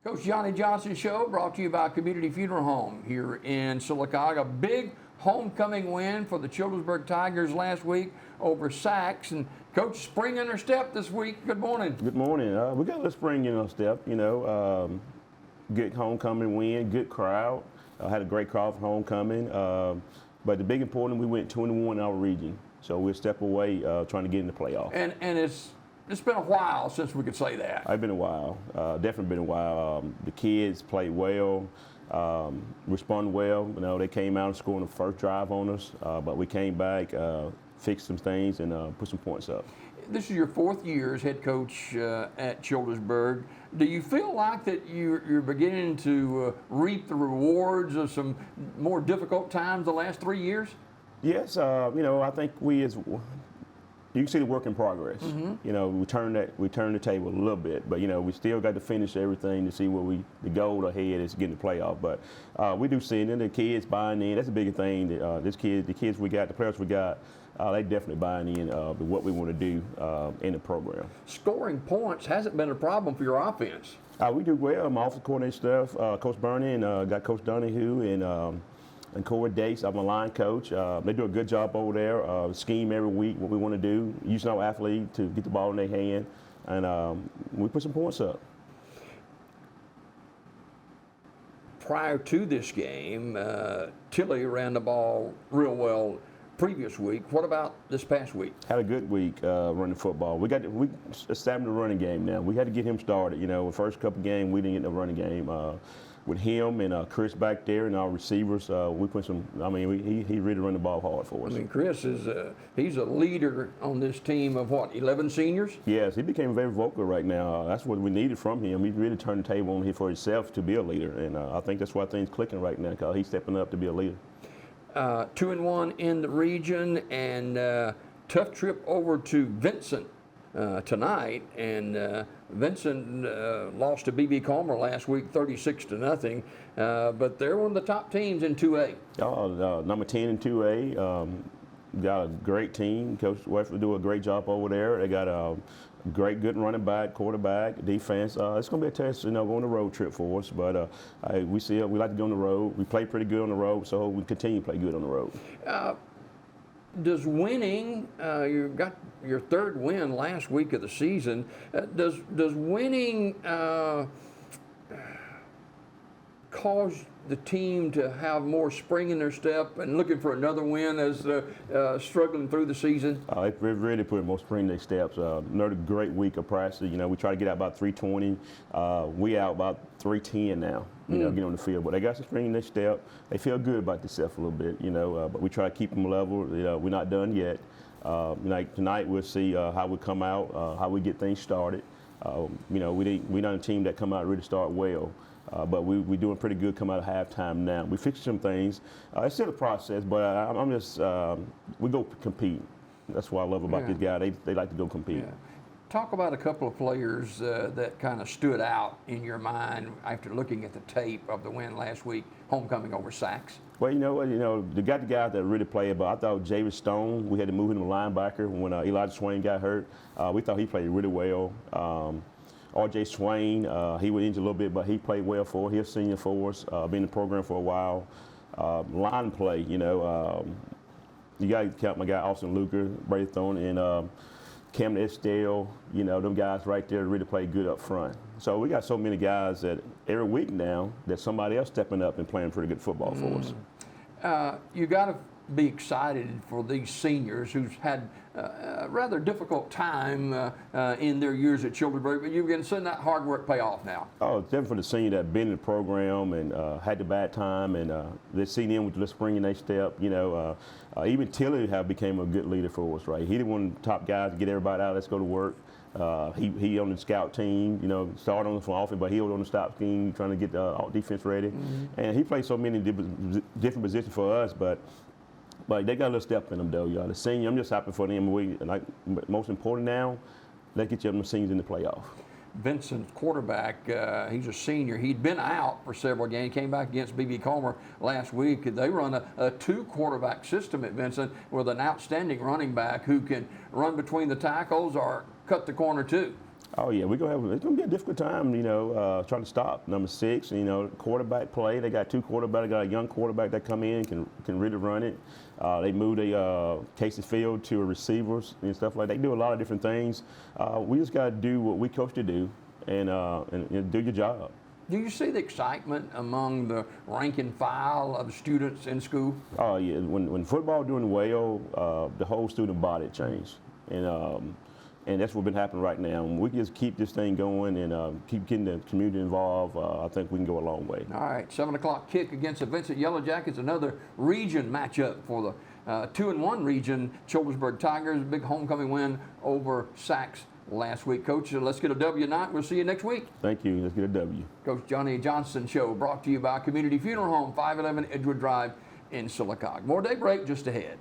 Coach Johnny Johnson Show brought to you by Community Funeral Home here in Sylacauga. Big homecoming win for the Childersburg Tigers last week over Sachs. And Coach, spring in their step this week. Good morning. Good morning. We got a little spring in our step, good homecoming win, good crowd. Had a great crowd for homecoming. But the big important, we went 2-1 in our region. So we're a step away trying to get in the playoff. And it's been a while since we could say that. It's been a while. Definitely been a while. The kids played well, responded well. They came out and scored on the first drive on us, but we came back, fixed some things, and put some points up. This is your fourth year as head coach at Childersburg. Do you feel like that you're beginning to reap the rewards of some more difficult times the last 3 years? Yes. I think you can see the work in progress. Mm-hmm. We turned the table a little bit, but we still got to finish everything to see where the goal ahead is getting the playoff. But we do see it, and the kids buying in. That's a big thing. The kids we got, the players we got, they definitely buying in to what we want to do in the program. Scoring points hasn't been a problem for your offense. We do well. My offensive coordinator stuff, Coach Burney, and got Coach Donahue and Corey Dates, I'm a line coach. They do a good job over there. Scheme every week what we want to do, using our athlete to get the ball in their hand, and we put some points up. Prior to this game, Tilly ran the ball real well previous week. What about this past week? Had a good week running football. We established the running game now. We had to get him started. The first couple games we didn't get the running game. With him and Chris back there and our receivers, we put some. He really run the ball hard for us. Chris he's a leader on this team of 11 seniors? Yes, he became very vocal right now. That's what we needed from him. He really turned the table on here for himself to be a leader, and I think that's why things clicking right now because he's stepping up to be a leader. 2-1 in the region, and tough trip over to Vincent tonight, and Vincent lost to B.B. Calmer last week 36-0, but they're one of the top teams in 2A. Number 10 in 2A. Got a great team. Coach Westford do a great job over there. They got a good running back, quarterback, defense. It's going to be a test, going on a road trip for us. But we like to go on the road. We play pretty good on the road, so we continue to play good on the road. Does winning, you got your third win last week of the season, does winning cause the team to have more spring in their step and looking for another win as struggling through the season? It really put more spring in their steps. Another great week of practice. We try to get out about 3:20. We out about 3:10 now. Get on the field. But they got some spring in their step. They feel good about themselves a little bit. But we try to keep them level. We're not done yet. Tonight we'll see how we come out, how we get things started. We're not a team that come out and really start well. But we're doing pretty good come out of halftime now. We fixed some things. It's still a process, but I'm just, we go compete. That's what I love about this guy. They like to go compete. Yeah. Talk about a couple of players that kind of stood out in your mind after looking at the tape of the win last week, homecoming over Sachs. Well, they got the guys that really played, but I thought Javis Stone, we had to move him to linebacker when Elijah Swain got hurt. We thought he played really well. R.J. Swain, he was injured a little bit, but he played well for us. He's a senior for us, been in the program for a while. Line play, you got to count my guy Austin Luker, Brady Thorne, and Cam Estelle, them guys right there really play good up front. So we got so many guys that every week now that somebody else stepping up and playing pretty good football for us. You got to be excited for these seniors who's had a rather difficult time in their years at Childersburg, but you're going to send that hard work pay off now. Oh, it's definitely for the senior that been in the program and had the bad time, and they're seeing in with the spring in their step. Even Tilly became a good leader for us, right? He the one of the top guys to get everybody out. Let's go to work. He on the scout team, started on the offense, but he was on the stop team trying to get the defense ready. And he played so many different positions for us, but they got a little step in them, though, y'all. The senior, I'm just happy for them. Most important now, let's get them seniors in the playoff. Vincent, quarterback, he's a senior. He'd been out for several games, came back against B.B. Calmer last week. They run a two-quarterback system at Vincent with an outstanding running back who can run between the tackles or cut the corner too. Oh yeah, it's gonna be a difficult time, trying to stop number 6. Quarterback play. They got 2 quarterbacks. They got a young quarterback that come in can really run it. They moved Casey Field to receivers and stuff like that. They do a lot of different things. We just got to do what we coach to do and do your job. Do you see the excitement among the rank and file of students in school? Oh yeah, when football doing well, the whole student body changed, and that's what's been happening right now. And we can just keep this thing going and keep getting the community involved. I think we can go a long way. All right, 7 o'clock kick against the Vincent Yellow Jackets, another region matchup for the 2-1 region. Childersburg Tigers, big homecoming win over Sachs last week. Coach, let's get a W tonight. We'll see you next week. Thank you. Let's get a W. Coach Johnny Johnson Show brought to you by Community Funeral Home, 511 Edgewood Drive in Sylacauga. More daybreak just ahead.